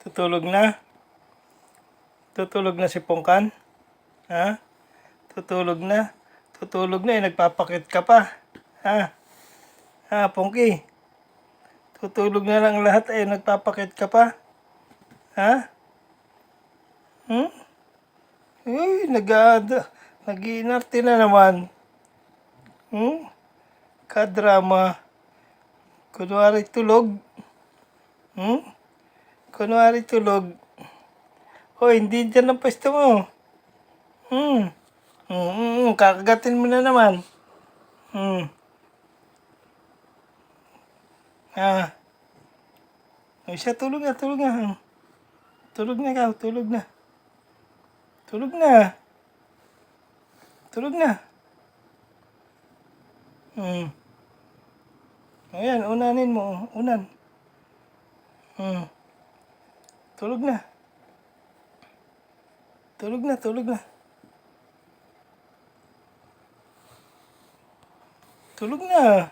Tutulog na? Tutulog na si Pongkan? Ha? Tutulog na? Tutulog na eh, nagpapakit ka pa. Ha? Ha, Pongki? Tutulog na lang lahat eh, nagpapakit ka pa. Ha? Hmm? Uy, nag-iinarte na naman. Hmm? Kadrama. Kunwari tulog. Hmm? Kunwari tulog. Hoy, hindi dyan ang pwesto mo. Hmm. Kakagatin mo na naman. Hmm. Ah. O siya, tulog na, tulog na. Tulog na ikaw, tulog na. Tulog na. Tulog na. Ayan, unanin mo. Unan. Tulog na. Tulog na, tulog na. Tulog na.